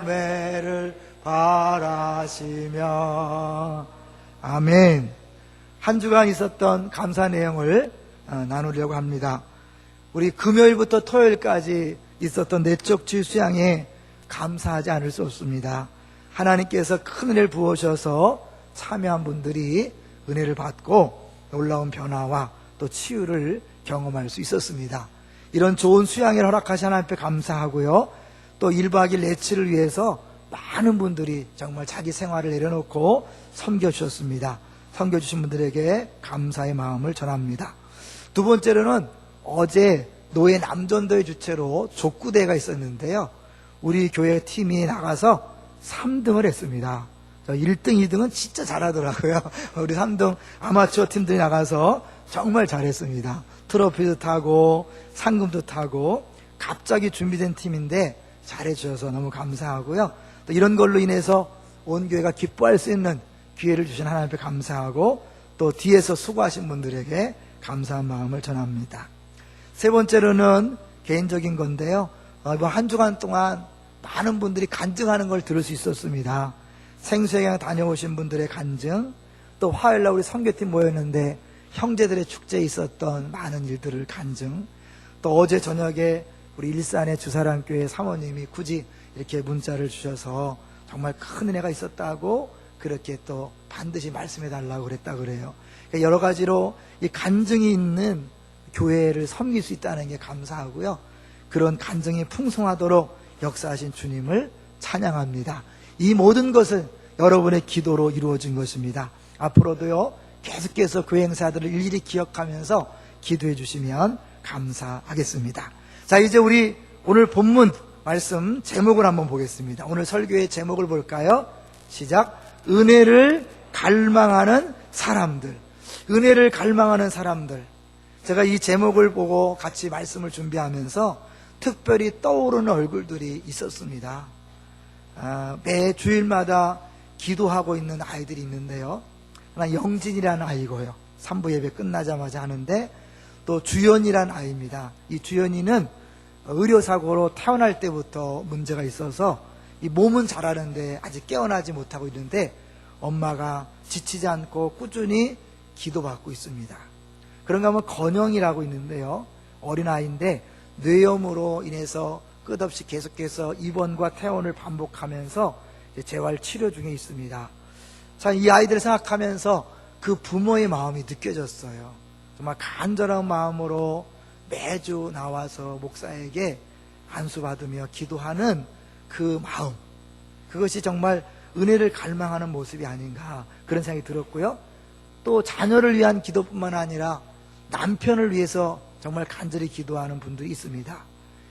매를 바라시며. 아멘. 한 주간 있었던 감사 내용을 나누려고 합니다. 우리 금요일부터 토요일까지 있었던 내적 치유 수양에 감사하지 않을 수 없습니다. 하나님께서 큰 은혜를 부어주셔서 참여한 분들이 은혜를 받고 놀라운 변화와 또 치유를 경험할 수 있었습니다. 이런 좋은 수양을 허락하신 하나님 앞에 감사하고요. 또 1박 2일 내치를 위해서 많은 분들이 정말 자기 생활을 내려놓고 섬겨주셨습니다. 섬겨주신 분들에게 감사의 마음을 전합니다. 두 번째로는 어제 노예 남전도의 주최로 족구대회가 있었는데요. 우리 교회 팀이 나가서 3등을 했습니다. 1등, 2등은 진짜 잘하더라고요. 우리 3등 아마추어 팀들이 나가서 정말 잘했습니다. 트로피도 타고 상금도 타고 갑자기 준비된 팀인데 잘해주셔서 너무 감사하고요. 또 이런 걸로 인해서 온 교회가 기뻐할 수 있는 기회를 주신 하나님 앞에 감사하고 또 뒤에서 수고하신 분들에게 감사한 마음을 전합니다. 세 번째로는 개인적인 건데요. 이번 한 주간 동안 많은 분들이 간증하는 걸 들을 수 있었습니다. 생수회장 다녀오신 분들의 간증, 또 화요일날 우리 선교팀 모였는데 형제들의 축제에 있었던 많은 일들을 간증, 또 어제 저녁에 우리 일산의 주사랑교회 사모님이 굳이 이렇게 문자를 주셔서 정말 큰 은혜가 있었다고 그렇게 또 반드시 말씀해 달라고 그랬다 그래요. 그러니까 여러 가지로 이 간증이 있는 교회를 섬길 수 있다는 게 감사하고요. 그런 간증이 풍성하도록 역사하신 주님을 찬양합니다. 이 모든 것은 여러분의 기도로 이루어진 것입니다. 앞으로도요, 계속해서 교회 행사들을 일일이 기억하면서 기도해 주시면 감사하겠습니다. 자, 이제 우리 오늘 본문 말씀 제목을 한번 보겠습니다. 오늘 설교의 제목을 볼까요? 시작. 은혜를 갈망하는 사람들. 은혜를 갈망하는 사람들. 제가 이 제목을 보고 같이 말씀을 준비하면서 특별히 떠오르는 얼굴들이 있었습니다. 매 주일마다 기도하고 있는 아이들이 있는데요. 하나 영진이라는 아이고요. 3부 예배 끝나자마자 하는데, 또 주연이라는 아이입니다. 이 주연이는 의료사고로 태어날 때부터 문제가 있어서 이 몸은 잘하는데 아직 깨어나지 못하고 있는데 엄마가 지치지 않고 꾸준히 기도받고 있습니다. 그런가 하면 건영이라고 있는데요. 어린아이인데 뇌염으로 인해서 끝없이 계속해서 입원과 퇴원을 반복하면서 재활 치료 중에 있습니다. 자, 이 아이들을 생각하면서 그 부모의 마음이 느껴졌어요. 정말 간절한 마음으로 매주 나와서 목사에게 안수받으며 기도하는 그 마음, 그것이 정말 은혜를 갈망하는 모습이 아닌가, 그런 생각이 들었고요. 또 자녀를 위한 기도뿐만 아니라 남편을 위해서 정말 간절히 기도하는 분들이 있습니다.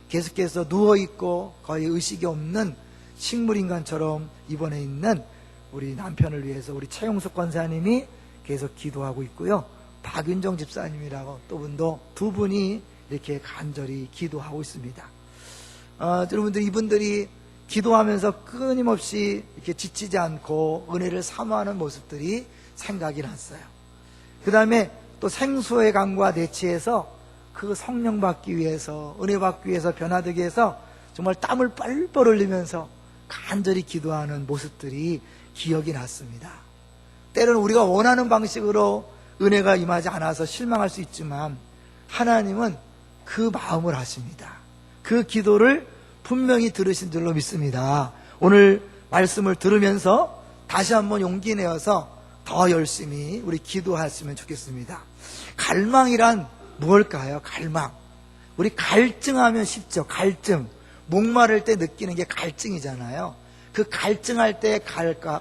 계속해서 누워있고 거의 의식이 없는 식물인간처럼 입원해 있는 우리 남편을 위해서 우리 최용석 권사님이 계속 기도하고 있고요. 박윤정 집사님이라고 또 분도 두 분이 이렇게 간절히 기도하고 있습니다. 여러분들, 이분들이 기도하면서 끊임없이 이렇게 지치지 않고 은혜를 사모하는 모습들이 생각이 났어요. 그 다음에 또 생수의 강과 내치에서 그 성령 받기 위해서, 은혜 받기 위해서, 변화되기 위해서 정말 땀을 뻘뻘 흘리면서 간절히 기도하는 모습들이 기억이 났습니다. 때로는 우리가 원하는 방식으로 은혜가 임하지 않아서 실망할 수 있지만 하나님은 그 마음을 아십니다. 그 기도를 분명히 들으신 줄로 믿습니다. 오늘 말씀을 들으면서 다시 한번 용기 내어서 더 열심히 우리 기도하시면 좋겠습니다. 갈망이란 무엇일까요? 갈망. 우리 갈증하면 쉽죠. 갈증. 목마를 때 느끼는 게 갈증이잖아요. 그 갈증할 때 갈과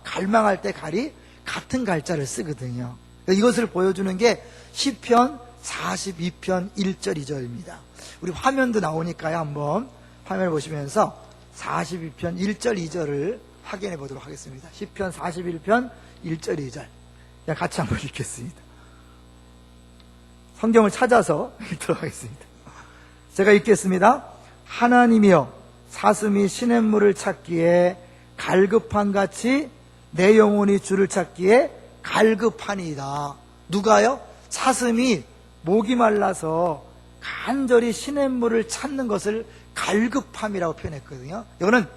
갈망할 때 갈이 같은 갈자를 쓰거든요. 이것을 보여주는 게 시편 42편 1절 2절입니다. 우리 화면도 나오니까요. 한번 화면을 보시면서 42편 1절 2절을 확인해 보도록 하겠습니다. 시편 41편 1절 2절. 같이 한번 읽겠습니다. 성경을 찾아서 읽도록 하겠습니다. 제가 읽겠습니다. 하나님이여, 사슴이 시냇물을 찾기에 갈급한 같이 내 영혼이 주를 찾기에 갈급하니이다. 누가요? 사슴이 목이 말라서 간절히 시냇물을 찾는 것을 갈급함이라고 표현했거든요. 이거는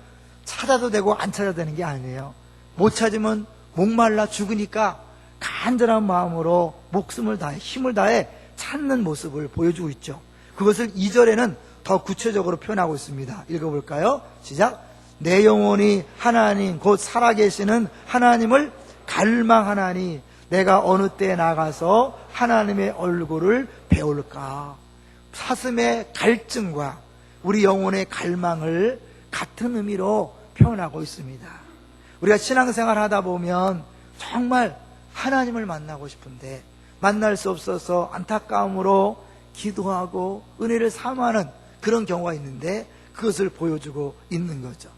찾아도 되고 안 찾아도 되는 게 아니에요. 못 찾으면 목말라 죽으니까 간절한 마음으로 목숨을 다해 힘을 다해 찾는 모습을 보여주고 있죠. 그것을 2절에는 더 구체적으로 표현하고 있습니다. 읽어볼까요? 시작. 내 영혼이 하나님 곧 살아계시는 하나님을 갈망하나니 내가 어느 때에 나가서 하나님의 얼굴을 배울까. 사슴의 갈증과 우리 영혼의 갈망을 같은 의미로 표현하고 있습니다. 우리가 신앙생활 하다 보면 정말 하나님을 만나고 싶은데 만날 수 없어서 안타까움으로 기도하고 은혜를 사모하는 그런 경우가 있는데 그것을 보여주고 있는 거죠.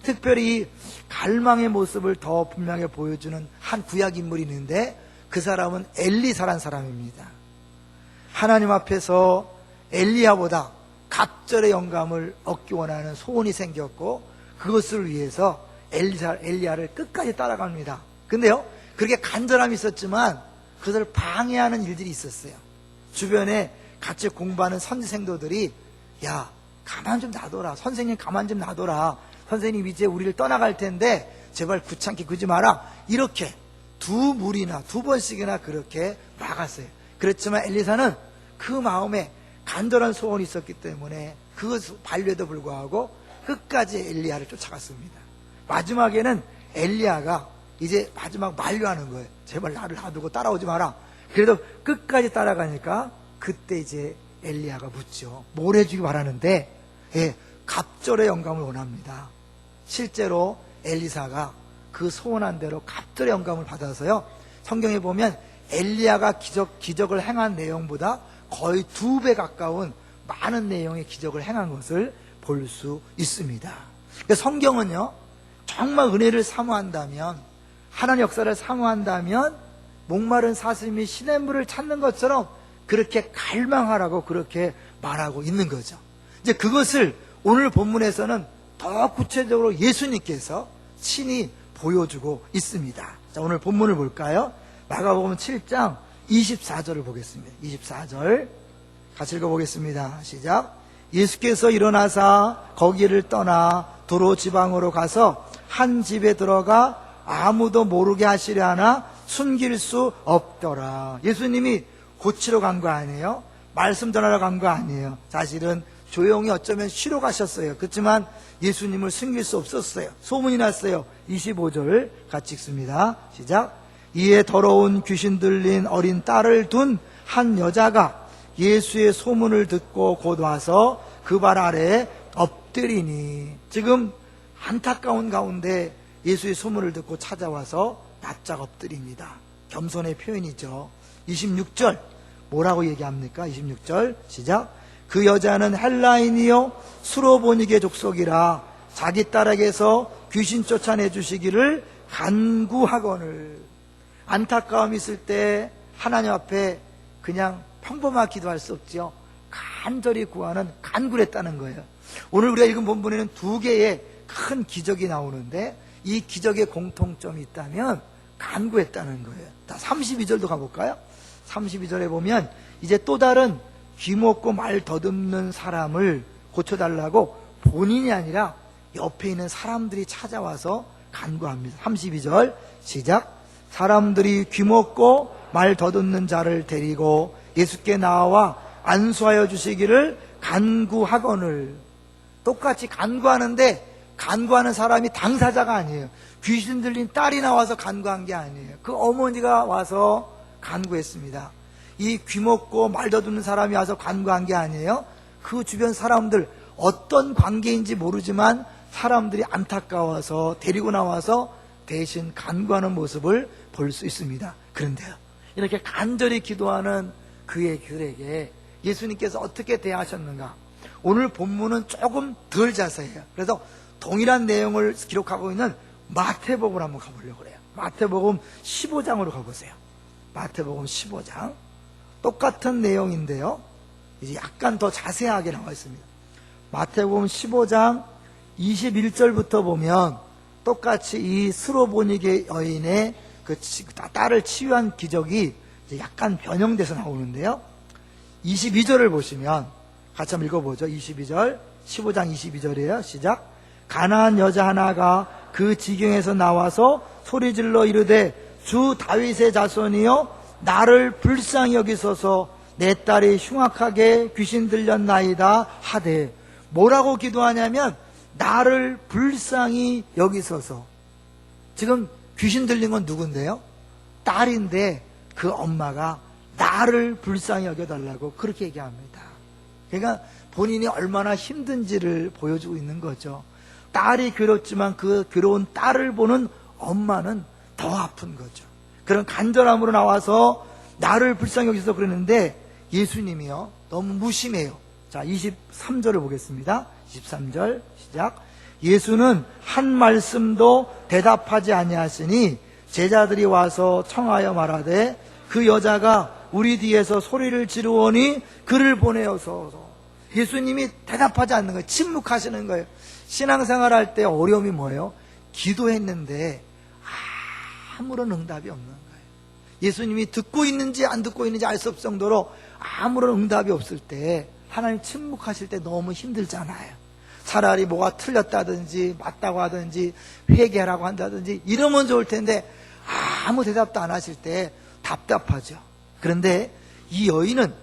특별히 갈망의 모습을 더 분명하게 보여주는 한 구약 인물이 있는데 그 사람은 엘리사란 사람입니다. 하나님 앞에서 엘리야보다 갑절의 영감을 얻기 원하는 소원이 생겼고 그것을 위해서 엘리야를 끝까지 따라갑니다. 근데요, 그렇게 간절함이 있었지만 그것을 방해하는 일들이 있었어요. 주변에 같이 공부하는 선지생도들이 야, 가만 좀 놔둬라. 선생님 가만 좀 놔둬라. 선생님 이제 우리를 떠나갈 텐데 제발 귀찮게 굴지 마라. 이렇게 두 번씩이나 그렇게 막았어요. 그렇지만 엘리사는 그 마음에 간절한 소원이 있었기 때문에 그 반려에도 불구하고 끝까지 엘리야를 쫓아갔습니다. 마지막에는 엘리야가 이제 마지막 만류하는 거예요. 제발 나를 놔두고 따라오지 마라. 그래도 끝까지 따라가니까 그때 이제 엘리야가 묻죠. 뭘 해주기 바라는데 갑절의 영감을 원합니다. 실제로 엘리사가 그 소원한 대로 갑절의 영감을 받아서요, 성경에 보면 엘리야가 기적을 행한 내용보다 거의 2배 가까운 많은 내용의 기적을 행한 것을 볼 수 있습니다. 그러니까 성경은요, 정말 은혜를 사모한다면, 하나님의 역사를 사모한다면 목마른 사슴이 시냇물을 찾는 것처럼 그렇게 갈망하라고 그렇게 말하고 있는 거죠. 이제 그것을 오늘 본문에서는 더 구체적으로 예수님께서 친히 보여주고 있습니다. 자, 오늘 본문을 볼까요? 마가복음 7장 24절을 보겠습니다. 24절 같이 읽어보겠습니다. 시작. 예수께서 일어나사 거기를 떠나 도로 지방으로 가서 한 집에 들어가 아무도 모르게 하시려 하나 숨길 수 없더라. 예수님이 고치러 간 거 아니에요? 말씀 전하러 간 거 아니에요? 사실은 조용히 어쩌면 쉬러 가셨어요. 그렇지만 예수님을 숨길 수 없었어요. 소문이 났어요. 25절 같이 읽습니다. 시작. 이에 더러운 귀신 들린 어린 딸을 둔 한 여자가 예수의 소문을 듣고 곧 와서 그 발 아래에 엎드리니. 지금 안타까운 가운데 예수의 소문을 듣고 찾아와서 납작 엎드립니다. 겸손의 표현이죠. 26절 뭐라고 얘기합니까? 26절 시작. 그 여자는 헬라인이요 수로보니게 족속이라 자기 딸에게서 귀신 쫓아내 주시기를 간구하거늘. 안타까움이 있을 때 하나님 앞에 그냥 평범하게 기도할 수 없죠. 간절히 구하는 간구를 했다는 거예요. 오늘 우리가 읽은 본문에는 2개의 큰 기적이 나오는데 이 기적의 공통점이 있다면 간구했다는 거예요. 32절도 가볼까요? 32절에 보면 이제 또 다른 귀먹고 말 더듬는 사람을 고쳐달라고 본인이 아니라 옆에 있는 사람들이 찾아와서 간구합니다. 32절 시작. 사람들이 귀먹고 말 더듬는 자를 데리고 예수께 나와 안수하여 주시기를 간구하거늘. 똑같이 간구하는데 간구하는 사람이 당사자가 아니에요. 귀신 들린 딸이 나와서 간구한 게 아니에요. 그 어머니가 와서 간구했습니다. 이 귀먹고 말 더듬는 사람이 와서 간구한 게 아니에요. 그 주변 사람들 어떤 관계인지 모르지만 사람들이 안타까워서 데리고 나와서 대신 간구하는 모습을 볼 수 있습니다. 그런데요, 이렇게 간절히 기도하는 그에게 예수님께서 어떻게 대하셨는가? 오늘 본문은 조금 덜 자세해요. 그래서 동일한 내용을 기록하고 있는 마태복음을 한번 가보려고 그래요. 마태복음 15장으로 가보세요. 마태복음 15장 똑같은 내용인데요, 이제 약간 더 자세하게 나와 있습니다. 마태복음 15장 21절부터 보면 똑같이 이 스로보니게 여인의 그 딸을 치유한 기적이 이제 약간 변형돼서 나오는데요, 22절을 보시면 같이 한번 읽어보죠. 22절 15장 22절이에요. 시작. 가나안 여자 하나가 그 지경에서 나와서 소리질러 이르되 주 다윗의 자손이여 나를 불쌍히 여기소서 내 딸이 흉악하게 귀신 들렸나이다 하되, 뭐라고 기도하냐면 나를 불쌍히 여기소서. 지금 귀신 들린 건 누군데요? 딸인데 그 엄마가 나를 불쌍히 여겨달라고 그렇게 얘기합니다. 그러니까 본인이 얼마나 힘든지를 보여주고 있는 거죠. 딸이 괴롭지만 그 괴로운 딸을 보는 엄마는 더 아픈 거죠. 그런 간절함으로 나와서 나를 불쌍히 여기소서 그러는데 예수님이요 너무 무심해요. 자, 23절을 보겠습니다. 23절 시작. 예수는 한 말씀도 대답하지 아니하시니 제자들이 와서 청하여 말하되 그 여자가 우리 뒤에서 소리를 지르오니 그를 보내어서. 예수님이 대답하지 않는 거예요. 침묵하시는 거예요. 신앙생활 할 때 어려움이 뭐예요? 기도했는데 아무런 응답이 없는 거예요. 예수님이 듣고 있는지 안 듣고 있는지 알 수 없을 정도로 아무런 응답이 없을 때, 하나님 침묵하실 때 너무 힘들잖아요. 차라리 뭐가 틀렸다든지 맞다고 하든지 회개하라고 한다든지 이러면 좋을 텐데 아무 대답도 안 하실 때 답답하죠. 그런데 이 여인은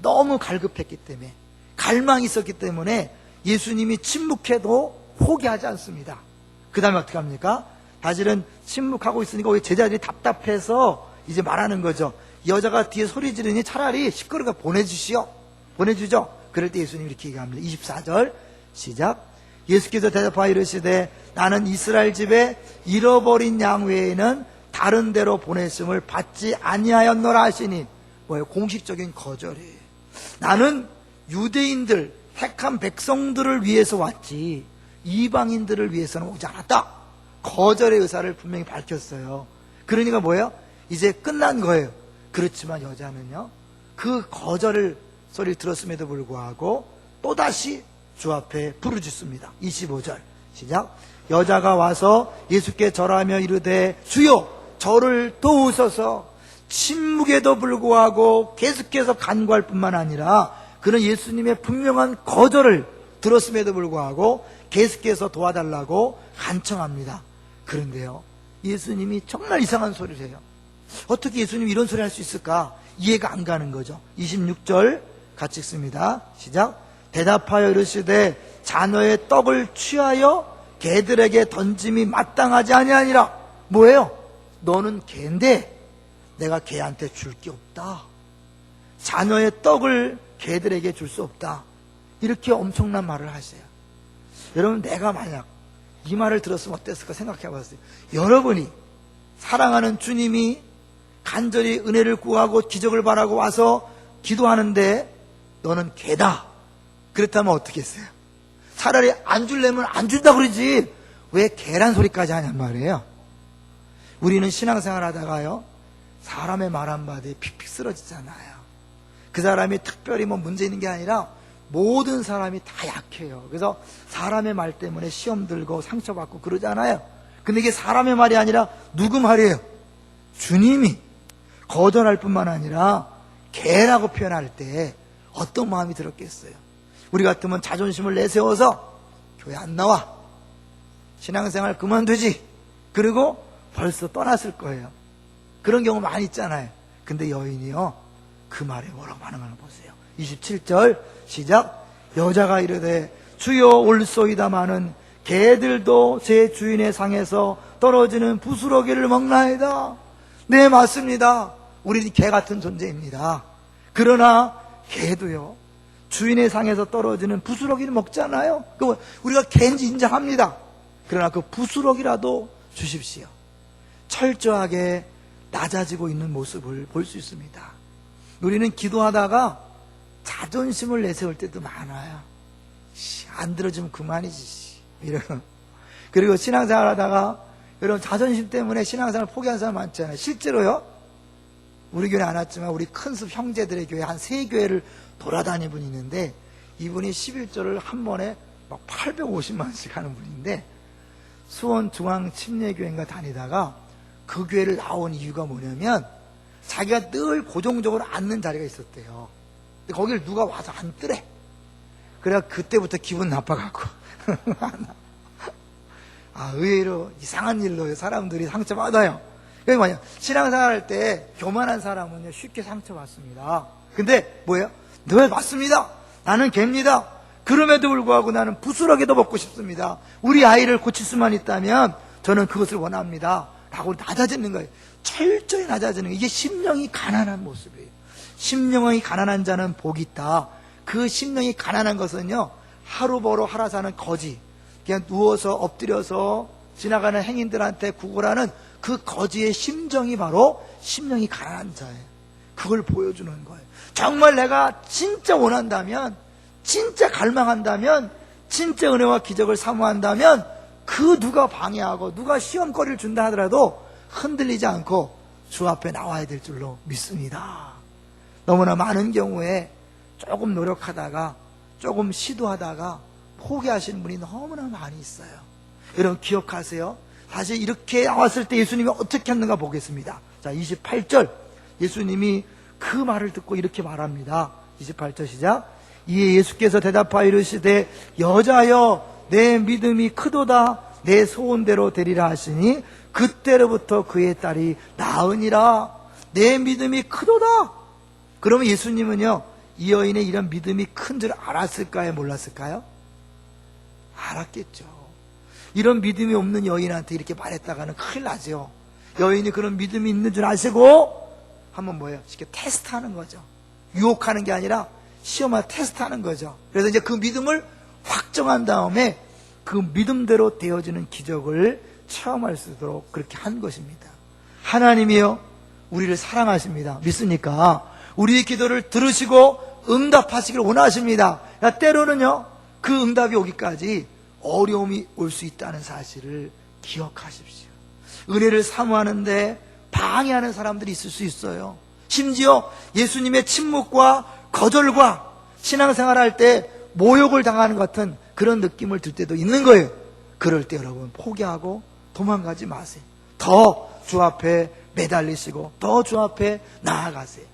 너무 갈급했기 때문에, 갈망이 있었기 때문에 예수님이 침묵해도 포기하지 않습니다. 그 다음에 어떻게 합니까? 사실은 침묵하고 있으니까 우리 제자들이 답답해서 이제 말하는 거죠. 여자가 뒤에 소리 지르니 차라리 시끄럽게 보내주죠. 그럴 때 예수님이 이렇게 얘기합니다. 24절 시작. 예수께서 대답하여 이르시되 나는 이스라엘 집에 잃어버린 양 외에는 다른 데로 보냈음을 받지 아니하였노라 하시니, 뭐예요? 공식적인 거절이에요. 나는 유대인들, 택한 백성들을 위해서 왔지 이방인들을 위해서는 오지 않았다. 거절의 의사를 분명히 밝혔어요. 그러니까 뭐예요? 이제 끝난 거예요. 그렇지만 여자는요, 그 거절을 소리를 들었음에도 불구하고 또다시 주 앞에 부르짖습니다. 25절 시작. 여자가 와서 예수께 절하며 이르되 주여 저를 도우소서. 침묵에도 불구하고 계속해서 간구할 뿐만 아니라 그는 예수님의 분명한 거절을 들었음에도 불구하고 계속해서 도와달라고 간청합니다. 그런데요, 예수님이 정말 이상한 소리를 해요. 어떻게 예수님이 이런 소리 할 수 있을까? 이해가 안 가는 거죠. 26절 같이 읽습니다. 시작. 대답하여 이르시되 자녀의 떡을 취하여 개들에게 던짐이 마땅하지 아니하니라. 뭐예요? 너는 개인데 내가 개한테 줄 게 없다. 자녀의 떡을 개들에게 줄 수 없다. 이렇게 엄청난 말을 하세요. 여러분, 내가 만약 이 말을 들었으면 어땠을까 생각해 봤어요. 여러분이 사랑하는 주님이 간절히 은혜를 구하고 기적을 바라고 와서 기도하는데 너는 개다. 그렇다면 어떻게 했어요? 차라리 안 줄려면 안 준다 그러지 왜 개란 소리까지 하냔 말이에요. 우리는 신앙생활 하다가요, 사람의 말 한마디에 픽픽 쓰러지잖아요. 그 사람이 특별히 뭐 문제 있는 게 아니라 모든 사람이 다 약해요. 그래서 사람의 말 때문에 시험 들고 상처받고 그러잖아요. 근데 이게 사람의 말이 아니라 누구 말이에요? 주님이 거절할 뿐만 아니라 개라고 표현할 때 어떤 마음이 들었겠어요? 우리 같으면 자존심을 내세워서 교회 안 나와, 신앙생활 그만두지, 그리고 벌써 떠났을 거예요. 그런 경우 많이 있잖아요. 근데 여인이요, 그 말에 뭐라고 하는 걸 보세요. 27절 시작. 여자가 이르되 주여 올소이다마는 개들도 제 주인의 상에서 떨어지는 부스러기를 먹나이다. 네, 맞습니다. 우리는 개 같은 존재입니다. 그러나 개도요, 주인의 상에서 떨어지는 부스러기를 먹잖아요. 그럼 우리가 개인지 인정합니다. 그러나 그 부스러기라도 주십시오. 철저하게 낮아지고 있는 모습을 볼 수 있습니다. 우리는 기도하다가 자존심을 내세울 때도 많아요. 안 들어주면 그만이지 이러고. 그리고 신앙생활 하다가 여러분 자존심 때문에 신앙생활 포기한 사람 많잖아요. 실제로요, 우리 교회 안 왔지만 우리 큰숲 형제들의 교회 한 3교회를 돌아다니는 분이 있는데, 이분이 11조를 한 번에 막 850만 원씩 하는 분인데, 수원중앙침례교회인가 다니다가 그 교회를 나온 이유가 뭐냐면 자기가 늘 고정적으로 앉는 자리가 있었대요. 근데 거기를 누가 와서 앉더래. 그래서 그때부터 기분 나빠갖고 의외로 이상한 일로 사람들이 상처받아요. 그게 뭐냐, 신앙생활 할 때 교만한 사람은 쉽게 상처받습니다. 근데 뭐예요? 네, 맞습니다. 나는 개입니다. 그럼에도 불구하고 나는 부스러기도 먹고 싶습니다. 우리 아이를 고칠 수만 있다면 저는 그것을 원합니다. 라고 낮아지는 거예요. 철저히 낮아지는 거예요. 이게 심령이 가난한 모습이에요. 심령이 가난한 자는 복이 있다. 그 심령이 가난한 것은요, 하루 벌어 하루 사는 거지, 그냥 누워서 엎드려서 지나가는 행인들한테 구걸하는 그 거지의 심정이 바로 심령이 가난한 자예요. 그걸 보여주는 거예요. 정말 내가 진짜 원한다면, 진짜 갈망한다면, 진짜 은혜와 기적을 사모한다면 그 누가 방해하고 누가 시험거리를 준다 하더라도 흔들리지 않고 주 앞에 나와야 될 줄로 믿습니다. 너무나 많은 경우에 조금 노력하다가 조금 시도하다가 포기하시는 분이 너무나 많이 있어요. 여러분 기억하세요. 사실 이렇게 나왔을 때 예수님이 어떻게 했는가 보겠습니다. 자, 28절 예수님이 그 말을 듣고 이렇게 말합니다. 28절 시작. 이에 예수께서 대답하여 이르시되 여자여 내 믿음이 크도다, 내 소원대로 되리라 하시니 그때로부터 그의 딸이 나으니라. 내 믿음이 크도다. 그러면 예수님은요, 이 여인의 이런 믿음이 큰 줄 알았을까요, 몰랐을까요? 알았겠죠. 이런 믿음이 없는 여인한테 이렇게 말했다가는 큰일 나죠. 여인이 그런 믿음이 있는 줄 아시고 한번 뭐예요? 쉽게 테스트하는 거죠. 유혹하는 게 아니라 시험을 테스트하는 거죠. 그래서 이제 그 믿음을 확정한 다음에 그 믿음대로 되어지는 기적을 체험할 수 있도록 그렇게 한 것입니다. 하나님이요, 우리를 사랑하십니다. 믿습니까? 우리의 기도를 들으시고 응답하시기를 원하십니다. 때로는요, 그 응답이 오기까지 어려움이 올 수 있다는 사실을 기억하십시오. 은혜를 사모하는데 방해하는 사람들이 있을 수 있어요. 심지어 예수님의 침묵과 거절과 신앙생활 할 때 모욕을 당하는 것 같은 그런 느낌을 들 때도 있는 거예요. 그럴 때 여러분 포기하고 도망가지 마세요. 더 주 앞에 매달리시고 더 주 앞에 나아가세요.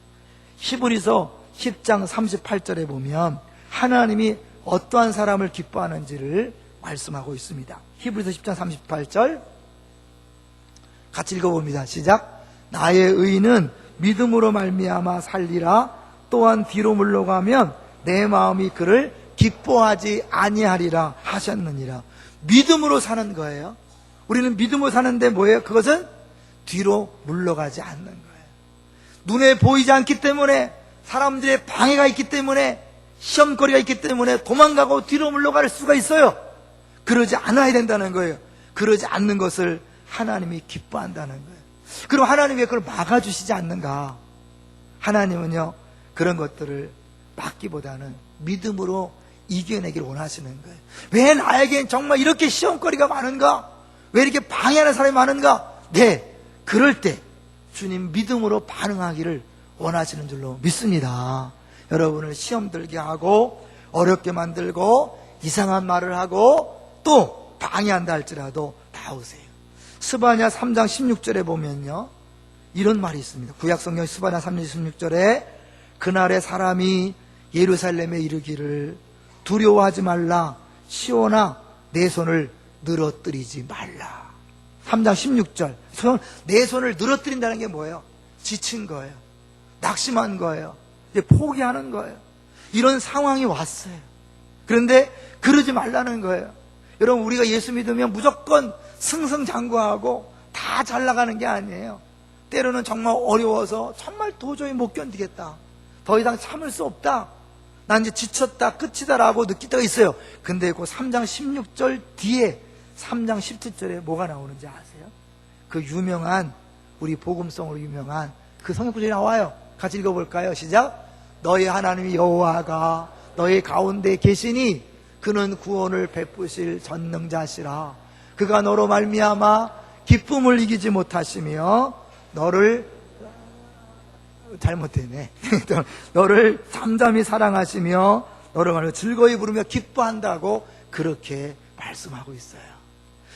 히브리서 10장 38절에 보면 하나님이 어떠한 사람을 기뻐하는지를 말씀하고 있습니다. 히브리서 10장 38절 같이 읽어봅니다. 시작. 나의 의인은 믿음으로 말미암아 살리라. 또한 뒤로 물러가면 내 마음이 그를 기뻐하지 아니하리라 하셨느니라. 믿음으로 사는 거예요. 우리는 믿음으로 사는데 뭐예요? 그것은 뒤로 물러가지 않는 거예요. 눈에 보이지 않기 때문에, 사람들의 방해가 있기 때문에, 시험거리가 있기 때문에 도망가고 뒤로 물러갈 수가 있어요. 그러지 않아야 된다는 거예요. 그러지 않는 것을 하나님이 기뻐한다는 거예요. 그럼 하나님이 왜 그걸 막아주시지 않는가? 하나님은요, 그런 것들을 막기보다는 믿음으로 이겨내기를 원하시는 거예요. 왜 나에겐 정말 이렇게 시험거리가 많은가? 왜 이렇게 방해하는 사람이 많은가? 네, 그럴 때 주님 믿음으로 반응하기를 원하시는 줄로 믿습니다. 여러분을 시험 들게 하고 어렵게 만들고 이상한 말을 하고 또 방해한다 할지라도 나오세요. 스바냐 3장 16절에 보면요, 이런 말이 있습니다. 구약성경 스바냐 3장 16절에 그날에 사람이 예루살렘에 이르기를 두려워하지 말라, 시온아 내 손을 늘어뜨리지 말라. 3장 16절. 내 손을 늘어뜨린다는 게 뭐예요? 지친 거예요. 낙심한 거예요. 이제 포기하는 거예요. 이런 상황이 왔어요. 그런데 그러지 말라는 거예요. 여러분, 우리가 예수 믿으면 무조건 승승장구하고 다 잘 나가는 게 아니에요. 때로는 정말 어려워서 정말 도저히 못 견디겠다, 더 이상 참을 수 없다, 난 이제 지쳤다, 끝이다라고 느낄 때가 있어요. 근데 그 3장 16절 뒤에 3장 17절에 뭐가 나오는지 아세요? 그 유명한, 우리 복음성으로 유명한 그 성경 구절이 나와요. 같이 읽어볼까요? 시작. 너희 하나님 여호와가 너희 가운데 계시니 그는 구원을 베푸실 전능자시라. 그가 너로 말미암아 기쁨을 이기지 못하시며 너를 잘못되네. 너를 잠잠히 사랑하시며 너를 말로 즐거이 부르며 기뻐한다고 그렇게 말씀하고 있어요.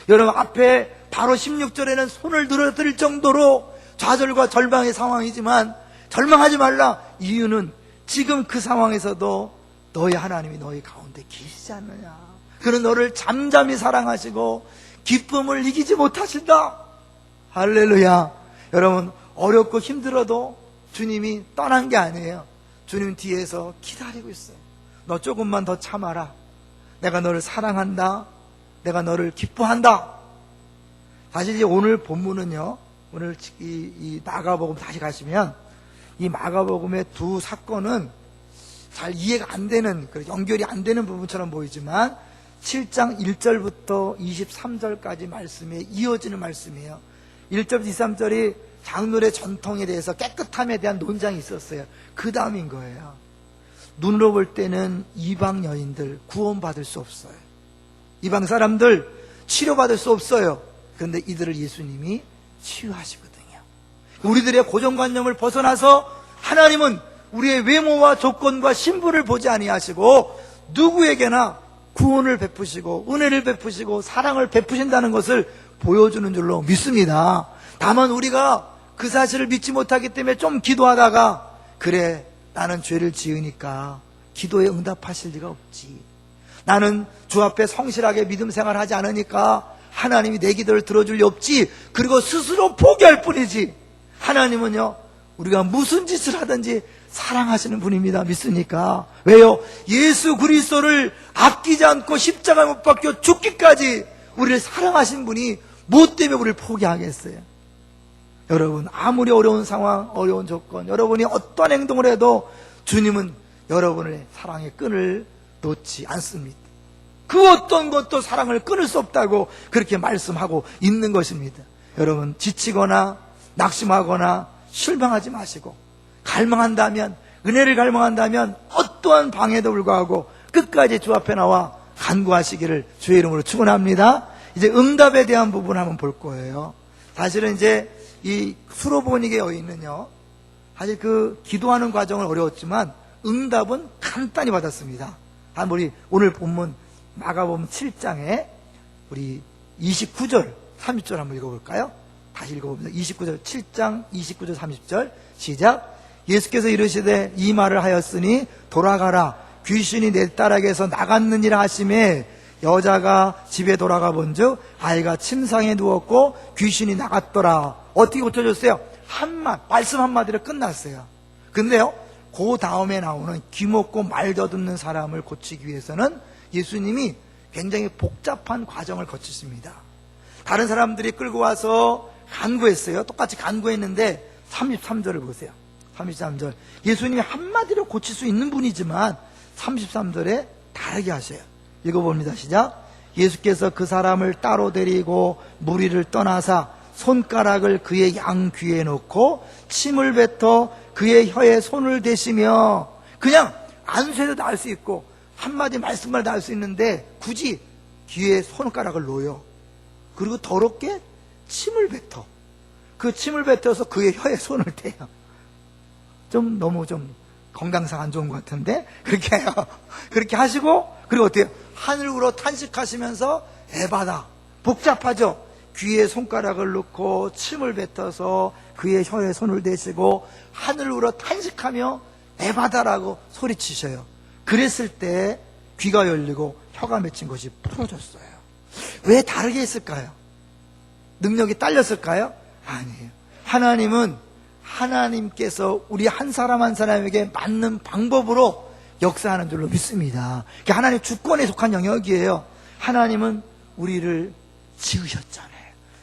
여러분, 앞에 바로 16절에는 손을 늘어뜨릴 정도로 좌절과 절망의 상황이지만 절망하지 말라. 이유는 지금 그 상황에서도 너희 하나님이 너희 가운데 계시지 않느냐. 그는 너를 잠잠히 사랑하시고 기쁨을 이기지 못하신다. 할렐루야. 여러분, 어렵고 힘들어도 주님이 떠난 게 아니에요. 주님 뒤에서 기다리고 있어요. 너 조금만 더 참아라. 내가 너를 사랑한다. 내가 너를 기뻐한다. 사실 이제 오늘 본문은요, 오늘 이 마가복음 다시 가시면 이 마가복음의 두 사건은 잘 이해가 안 되는, 연결이 안 되는 부분처럼 보이지만 7장 1절부터 23절까지 말씀에 이어지는 말씀이에요. 1절부터 23절이 장로의 전통에 대해서, 깨끗함에 대한 논쟁이 있었어요. 그 다음인 거예요. 눈으로 볼 때는 이방 여인들 구원받을 수 없어요. 이방 사람들 치료받을 수 없어요. 그런데 이들을 예수님이 치유하시거든요. 우리들의 고정관념을 벗어나서 하나님은 우리의 외모와 조건과 신분을 보지 아니하시고 누구에게나 구원을 베푸시고 은혜를 베푸시고 사랑을 베푸신다는 것을 보여주는 줄로 믿습니다. 다만 우리가 그 사실을 믿지 못하기 때문에 좀 기도하다가, 그래, 나는 죄를 지으니까 기도에 응답하실 리가 없지. 나는 주 앞에 성실하게 믿음 생활하지 않으니까 하나님이 내 기도를 들어줄 리 없지. 그리고 스스로 포기할 뿐이지. 하나님은요, 우리가 무슨 짓을 하든지 사랑하시는 분입니다. 믿습니까? 왜요? 예수 그리스도를 아끼지 않고 십자가에 못 박혀 죽기까지 우리를 사랑하신 분이 뭐 때문에 우리를 포기하겠어요? 여러분, 아무리 어려운 상황, 어려운 조건, 여러분이 어떤 행동을 해도 주님은 여러분의 사랑의 끈을 놓지 않습니다. 그 어떤 것도 사랑을 끊을 수 없다고 그렇게 말씀하고 있는 것입니다. 여러분, 지치거나 낙심하거나 실망하지 마시고, 갈망한다면, 은혜를 갈망한다면 어떠한 방해도 불구하고 끝까지 주 앞에 나와 간구하시기를 주의 이름으로 축원합니다. 이제 응답에 대한 부분 한번 볼 거예요. 사실은 이제 이 수로보니게 여인은요, 사실 그 기도하는 과정은 어려웠지만 응답은 간단히 받았습니다. 우리 오늘 본문 마가복음 7장에 우리 29절 30절 한번 읽어볼까요? 다시 읽어봅니다. 29절 7장 29절 30절 시작. 예수께서 이르시되 이 말을 하였으니 돌아가라, 귀신이 내 딸에게서 나갔느니라 하시매, 여자가 집에 돌아가 본즉 아이가 침상에 누웠고 귀신이 나갔더라. 어떻게 고쳐졌어요? 말씀 한마디로 끝났어요. 근데요, 그 다음에 나오는 귀먹고 말 더듬는 사람을 고치기 위해서는 예수님이 굉장히 복잡한 과정을 거치십니다. 다른 사람들이 끌고 와서 간구했어요. 똑같이 간구했는데 33절을 보세요. 33절. 예수님이 한마디로 고칠 수 있는 분이지만 33절에 다르게 하셔요. 읽어봅니다. 시작. 예수께서 그 사람을 따로 데리고 무리를 떠나사 손가락을 그의 양귀에 놓고 침을 뱉어 그의 혀에 손을 대시며, 그냥 안수해도 나을 수 있고 한마디 말씀만 나을 수 있는데 굳이 귀에 손가락을 놓여. 그리고 더럽게 침을 뱉어. 그 침을 뱉어서 그의 혀에 손을 대요. 너무 건강상 안 좋은 것 같은데 그렇게 해요. 그렇게 하시고, 그리고 어때요? 하늘으로 탄식하시면서 에바다. 복잡하죠? 귀에 손가락을 넣고 침을 뱉어서 그의 혀에 손을 대시고 하늘으로 탄식하며 에바다라고 소리치셔요. 그랬을 때 귀가 열리고 혀가 맺힌 것이 풀어졌어요. 왜 다르게 했을까요? 능력이 딸렸을까요? 아니에요. 하나님께서 우리 한 사람 한 사람에게 맞는 방법으로 역사하는 줄로 믿습니다. 하나님 주권에 속한 영역이에요. 하나님은 우리를 지으셨잖아요.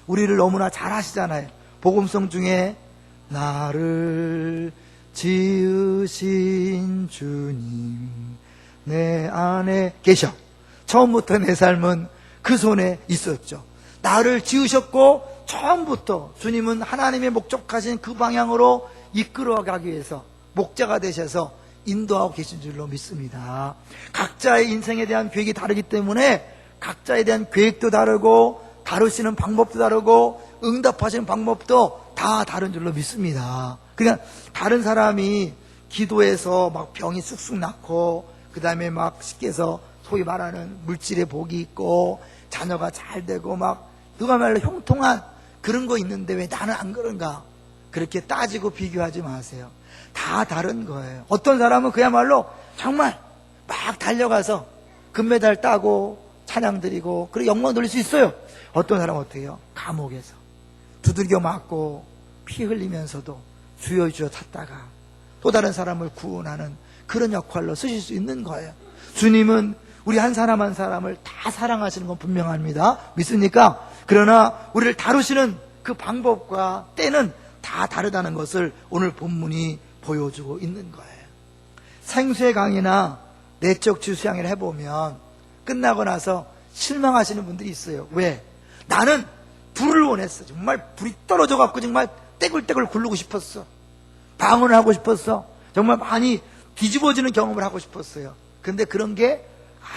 우리를 너무나 잘 아시잖아요. 복음성 중에 나를 지으신 주님 내 안에 계셔. 처음부터 내 삶은 그 손에 있었죠. 나를 지으셨고 처음부터 주님은 하나님의 목적하신 그 방향으로 이끌어가기 위해서 목자가 되셔서 인도하고 계신 줄로 믿습니다. 각자의 인생에 대한 계획이 다르기 때문에 각자에 대한 계획도 다르고 다루시는 방법도 다르고 응답하시는 방법도 다 다른 줄로 믿습니다. 그러니까 다른 사람이 기도해서 막 병이 쑥쑥 낫고 그 다음에 막 쉽게서 소위 말하는 물질의 복이 있고 자녀가 잘 되고 막 누가 말로 형통한 그런 거 있는데 왜 나는 안 그런가? 그렇게 따지고 비교하지 마세요. 다 다른 거예요. 어떤 사람은 그야말로 정말 막 달려가서 금메달 따고 찬양 드리고 그리고 영광 돌릴 수 있어요. 어떤 사람은 어떻게 해요? 감옥에서 두들겨 맞고 피 흘리면서도 주여 주여 찾다가 또 다른 사람을 구원하는 그런 역할로 쓰실 수 있는 거예요. 주님은 우리 한 사람 한 사람을 다 사랑하시는 건 분명합니다. 믿습니까? 그러나 우리를 다루시는 그 방법과 때는 다 다르다는 것을 오늘 본문이 보여주고 있는 거예요. 생수의 강이나 내적 치유 수양회를 해보면 끝나고 나서 실망하시는 분들이 있어요. 왜? 나는 불을 원했어. 정말 불이 떨어져 갖고 정말 떼굴떼굴 굴르고 싶었어. 방언을 하고 싶었어. 정말 많이 뒤집어지는 경험을 하고 싶었어요. 근데 그런 게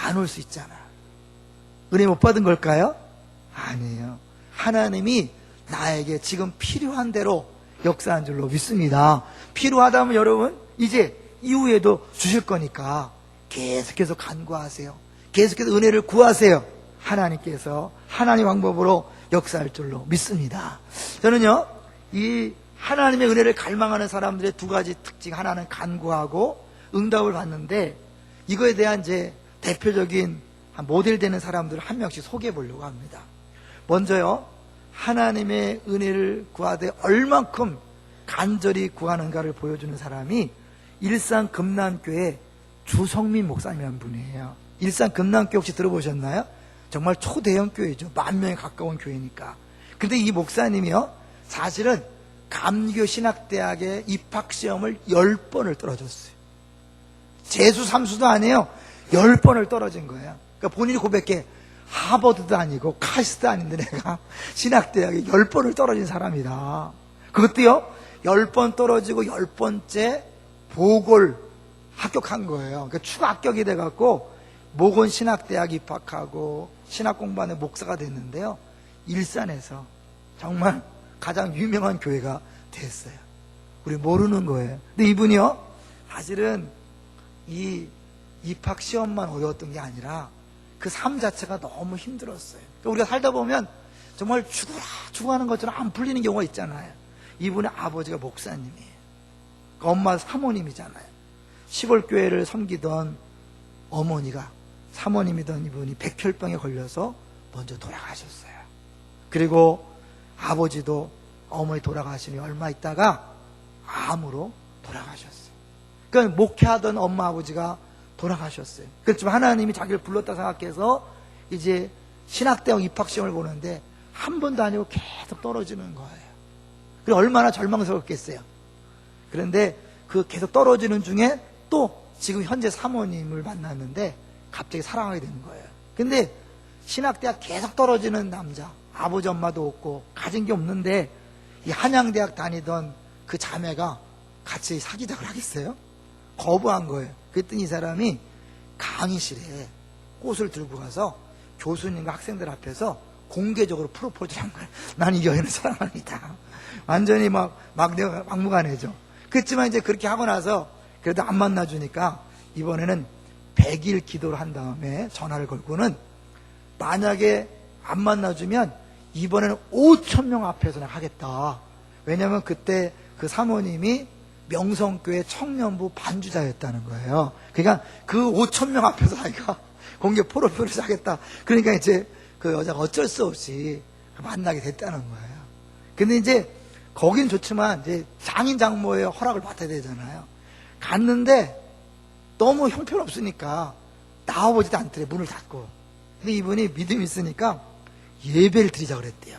안 올 수 있잖아. 은혜 못 받은 걸까요? 아니에요. 하나님이 나에게 지금 필요한 대로 역사한 줄로 믿습니다. 필요하다면 여러분 이제 이후에도 주실 거니까 계속해서 간구하세요. 계속해서 은혜를 구하세요. 하나님께서 하나님 방법으로 역사할 줄로 믿습니다. 저는요, 이 하나님의 은혜를 갈망하는 사람들의 두 가지 특징, 하나는 간구하고 응답을 받는데, 이거에 대한 이제 대표적인 모델 되는 사람들을 한 명씩 소개해 보려고 합니다. 먼저요, 하나님의 은혜를 구하되 얼만큼 간절히 구하는가를 보여주는 사람이 일산 금남교회 주성민 목사님이라는 분이에요. 일산 금남교회 혹시 들어보셨나요? 정말 초대형 교회죠. 10,000명에 가까운 교회니까. 근데 이 목사님이요, 사실은 감리교 신학대학의 입학시험을 10번을 떨어졌어요. 재수 3수도 아니에요. 10번을 떨어진 거예요. 그러니까 본인이 고백해, 하버드도 아니고 카이스트도 아닌데 내가 신학대학에 10번을 떨어진 사람이다. 그것도요, 10번 떨어지고 10번째 보궐 합격한 거예요. 그러니까 추가 합격이 돼갖고 모건 신학대학 입학하고 신학 공부하는 목사가 됐는데요, 일산에서 정말 가장 유명한 교회가 됐어요. 우리 모르는 거예요. 근데 이분이요, 사실은 이 입학 시험만 어려웠던 게 아니라 그 삶 자체가 너무 힘들었어요. 그러니까 우리가 살다 보면 정말 죽어가는 것처럼 안 풀리는 경우가 있잖아요. 이분의 아버지가 목사님이에요. 그 엄마 사모님이잖아요. 시골교회를 섬기던 어머니가, 사모님이던 이분이 백혈병에 걸려서 먼저 돌아가셨어요. 그리고 아버지도 어머니 돌아가시니 얼마 있다가 암으로 돌아가셨어요. 그러니까 목회하던 엄마 아버지가 돌아가셨어요. 그렇지만 하나님이 자기를 불렀다 생각해서 이제 신학대학 입학시험을 보는데 한 번도 아니고 계속 떨어지는 거예요. 그리고 얼마나 절망스럽겠어요. 그런데 그 계속 떨어지는 중에 또 지금 현재 사모님을 만났는데 갑자기 사랑하게 되는 거예요. 근데 신학대학 계속 떨어지는 남자, 아버지 엄마도 없고 가진 게 없는데 이 한양대학 다니던 그 자매가 같이 사귀자고 하겠어요? 거부한 거예요. 그랬더니 이 사람이 강의실에 꽃을 들고 가서 교수님과 학생들 앞에서 공개적으로 프로포즈를 한 거예요. 난 이 여인을 사랑합니다. 완전히 내가 막무가내죠. 그렇지만 이제 그렇게 하고 나서 그래도 안 만나주니까 이번에는 100일 기도를 한 다음에 전화를 걸고는 만약에 안 만나주면 이번에는 5,000명 앞에서 내가 하겠다. 왜냐하면 그때 그 사모님이 명성교회 청년부 반주자였다는 거예요. 그러니까 그 5,000명 앞에서 자기가 공개 프로포즈를 하겠다. 그러니까 이제 그 여자가 어쩔 수 없이 만나게 됐다는 거예요. 근데 이제 거긴 좋지만 이제 장인 장모의 허락을 받아야 되잖아요. 갔는데 너무 형편없으니까 나와보지도 않더래. 문을 닫고. 근데 이분이 믿음이 있으니까 예배를 드리자 그랬대요.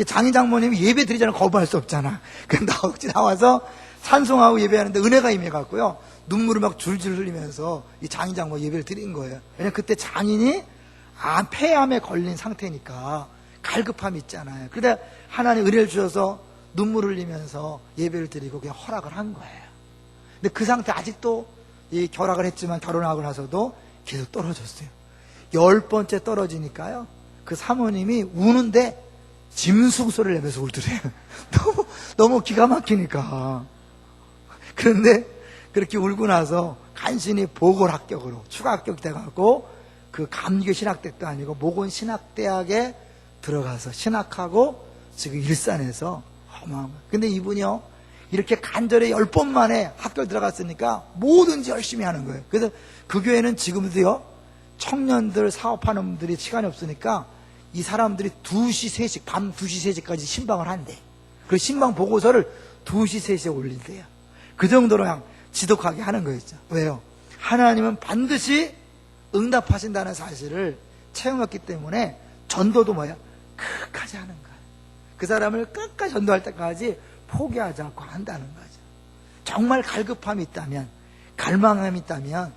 장인 장모님이 예배 드리자는 거부할 수 없잖아. 그럼 나와서 찬송하고 예배하는데 은혜가 임해갖고요, 눈물을 막 줄줄 흘리면서 이 장인 장모 예배를 드린 거예요. 왜냐면 그때 장인이 폐암에 걸린 상태니까 갈급함이 있잖아요. 그런데 하나님 은혜를 주셔서 눈물 흘리면서 예배를 드리고 그냥 허락을 한 거예요. 근데 그 상태 아직도 이 결학을 했지만 결혼하고 나서도 계속 떨어졌어요. 10번째 떨어지니까요, 그 사모님이 우는데 짐승 소리를 내면서 울더래요. 너무 기가 막히니까. 그런데 그렇게 울고 나서 간신히 보궐 합격으로 추가 합격 돼갖고 그 감리교 신학대학도 아니고 모건 신학대학에 들어가서 신학하고 지금 일산에서 어마어마. 근데 이분이요, 이렇게 간절히 10번 만에 학교 들어갔으니까 뭐든지 열심히 하는 거예요. 그래서 그 교회는 지금도요, 청년들 사업하는 분들이 시간이 없으니까 이 사람들이 2시, 3시, 밤 2시, 3시까지 신방을 한대. 그 신방 보고서를 2시, 3시에 올린대요. 그 정도로 그냥 지독하게 하는 거였죠. 왜요? 하나님은 반드시 응답하신다는 사실을 체험했기 때문에 전도도 뭐야? 끝까지 하는 거야. 그 사람을 끝까지 전도할 때까지 포기하지 않고 한다는 거죠. 정말 갈급함이 있다면, 갈망함이 있다면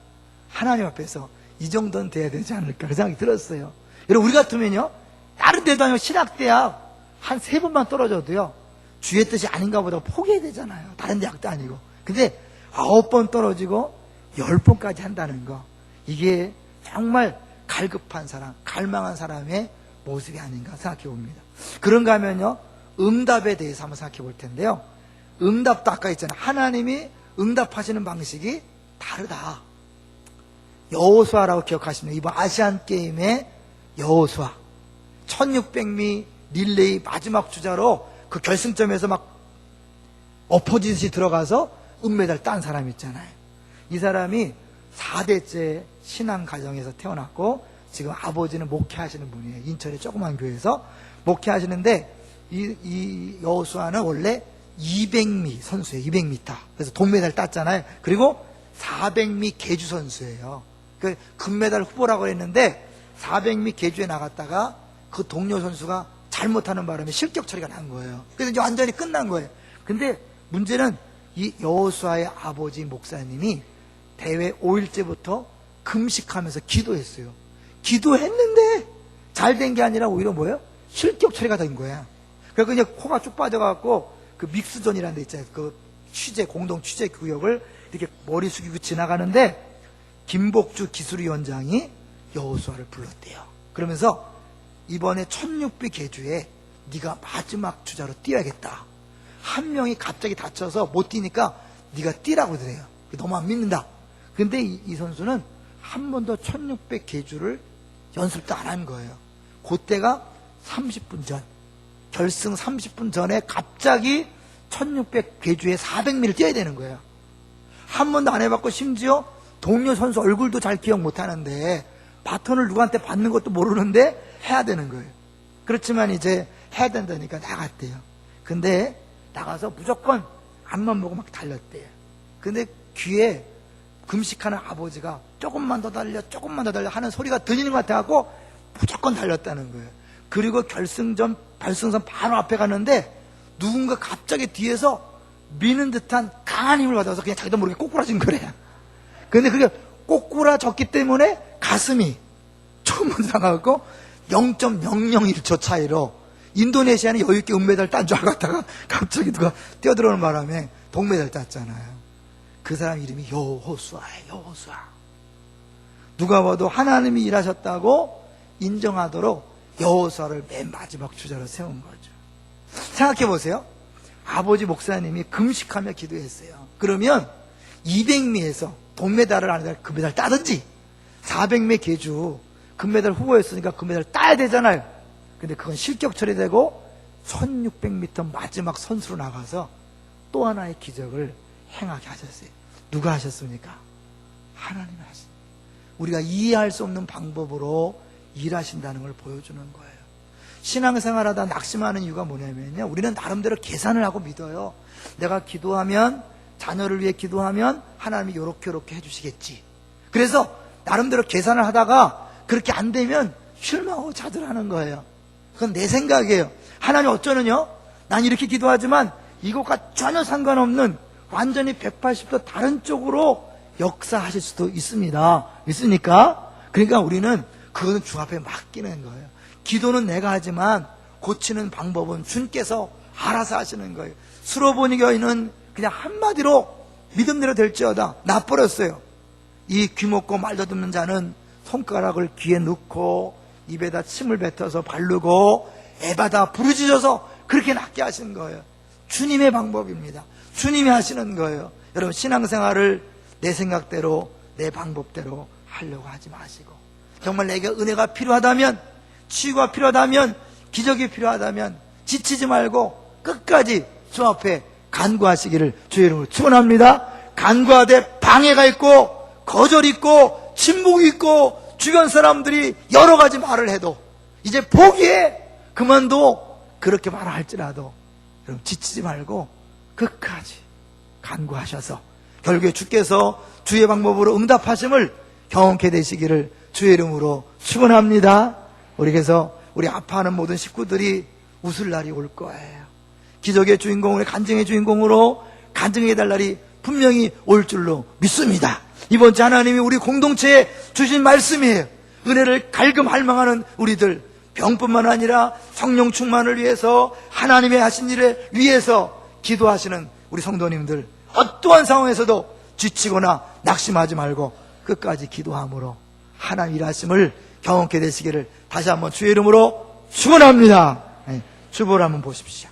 하나님 앞에서 이 정도는 돼야 되지 않을까 그 생각이 들었어요. 여러분, 우리 같으면요, 다른 데도 아니고 신학대학 한 3번만 떨어져도요, 주의 뜻이 아닌가 보다 포기해야 되잖아요. 다른 대학도 아니고. 근데 9번 떨어지고 10번까지 한다는 거, 이게 정말 갈급한 사람, 갈망한 사람의 모습이 아닌가 생각해 봅니다. 그런가 하면요, 응답에 대해서 한번 생각해 볼 텐데요. 응답도 아까 있잖아요. 하나님이 응답하시는 방식이 다르다. 여호수아라고 기억하시면 이번 아시안게임의 여호수아, 1600미 릴레이 마지막 주자로 그 결승점에서 막 엎어지듯이 들어가서 은메달 딴 사람 있잖아요. 이 사람이 4대째 신앙 가정에서 태어났고 지금 아버지는 목회하시는 분이에요. 인천의 조그만 교회에서 목회하시는데 이 여호수아는 원래 200미 선수예요. 200m. 그래서 동메달 땄잖아요. 그리고 400미 계주 선수예요. 그 금메달 후보라고 했는데 400미 계주에 나갔다가 그 동료 선수가 잘못하는 바람에 실격 처리가 난 거예요. 그래서 이제 완전히 끝난 거예요. 근데 문제는 이 여호수아의 아버지 목사님이 대회 5일째부터 금식하면서 기도했어요. 기도했는데 잘 된 게 아니라 오히려 뭐예요? 실격 처리가 된 거야. 그래서 이제 코가 쭉 빠져갖고 그 믹스존이라는 데 있잖아요. 그 공동 취재 구역을 이렇게 머리 숙이고 지나가는데 김복주 기술위원장이 여호수아를 불렀대요. 그러면서 이번에 1600 계주에 네가 마지막 주자로 뛰어야겠다. 한 명이 갑자기 다쳐서 못 뛰니까 네가 뛰라고 그래요. 너무 안 믿는다. 근데 이 선수는 한 번도 1600 계주를 연습도 안 한 거예요. 그때가 30분 전, 결승 30분 전에 갑자기 1600 계주에 400미를 뛰어야 되는 거예요. 한 번도 안 해봤고 심지어 동료 선수 얼굴도 잘 기억 못 하는데 바톤을 누구한테 받는 것도 모르는데 해야 되는 거예요. 그렇지만 이제 해야 된다니까 나갔대요. 근데 나가서 무조건 앞만 보고 막 달렸대요. 근데 귀에 금식하는 아버지가 조금만 더 달려 하는 소리가 들리는 것 같아갖고 무조건 달렸다는 거예요. 그리고 결승전 발승선 바로 앞에 갔는데 누군가 갑자기 뒤에서 미는 듯한 강한 힘을 받아서 그냥 자기도 모르게 꼬꾸라진 거래요. 근데 그게 꼬꾸라졌기 때문에 가슴이 조금 먼저 나가고 0.001초 차이로 인도네시아는 여유있게 은메달 딴 줄 알았다가 갑자기 누가 뛰어들어오는 바람에 동메달 땄잖아요. 그 사람 이름이 여호수아예요. 여호수아. 누가 봐도 하나님이 일하셨다고 인정하도록 여호수아를 맨 마지막 주자로 세운 거죠. 생각해 보세요. 아버지 목사님이 금식하며 기도했어요. 그러면 200미에서 동메달을 안 해도 금메달 따든지 400미 계주 금메달 후보였으니까 금메달 따야 되잖아요. 근데 그건 실격 처리되고 1600m 마지막 선수로 나가서 또 하나의 기적을 행하게 하셨어요. 누가 하셨습니까? 하나님이 하셨어요. 우리가 이해할 수 없는 방법으로 일하신다는 걸 보여주는 거예요. 신앙생활하다 낙심하는 이유가 뭐냐면요, 우리는 나름대로 계산을 하고 믿어요. 내가 기도하면, 자녀를 위해 기도하면 하나님이 요렇게 해주시겠지. 그래서 나름대로 계산을 하다가 그렇게 안 되면 실망하고 좌절하는 거예요. 그건 내 생각이에요. 하나님 어쩌느냐? 난 이렇게 기도하지만 이것과 전혀 상관없는 완전히 180도 다른 쪽으로 역사하실 수도 있습니다. 있으니까 그러니까 우리는 그거는 주 앞에 맡기는 거예요. 기도는 내가 하지만 고치는 방법은 주님께서 알아서 하시는 거예요. 수로보니 교인은 그냥 한마디로 믿음대로 될지어다 놔버렸어요. 이 귀먹고 말도 듣는 자는 손가락을 귀에 넣고 입에다 침을 뱉어서 바르고 에바다 부르짖어서 그렇게 낫게 하시는 거예요. 주님의 방법입니다. 주님이 하시는 거예요. 여러분, 신앙생활을 내 생각대로 내 방법대로 하려고 하지 마시고, 정말 내게 은혜가 필요하다면, 치유가 필요하다면, 기적이 필요하다면 지치지 말고 끝까지 주 앞에 간구하시기를 주의 이름으로 축원합니다. 간구하되 방해가 있고 거절이 있고 침묵이 있고 주변 사람들이 여러 가지 말을 해도 이제 포기해 그만둬 그렇게 말할지라도 여러분 지치지 말고 끝까지 간구하셔서 결국에 주께서 주의 방법으로 응답하심을 경험케 되시기를 주의 이름으로 축원합니다. 그래서 우리 아파하는 모든 식구들이 웃을 날이 올 거예요. 기적의 주인공으로, 간증의 주인공으로 간증해달 날이 분명히 올 줄로 믿습니다. 이번 주 하나님이 우리 공동체에 주신 말씀이에요. 은혜를 갈금할망하는 우리들, 병뿐만 아니라 성령 충만을 위해서 하나님의 하신 일을 위해서 기도하시는 우리 성도님들, 어떠한 상황에서도 지치거나 낙심하지 말고 끝까지 기도함으로 하나님 일하심을 경험케 되시기를 다시 한번 주의 이름으로 축원합니다. 주보를 한번 보십시오.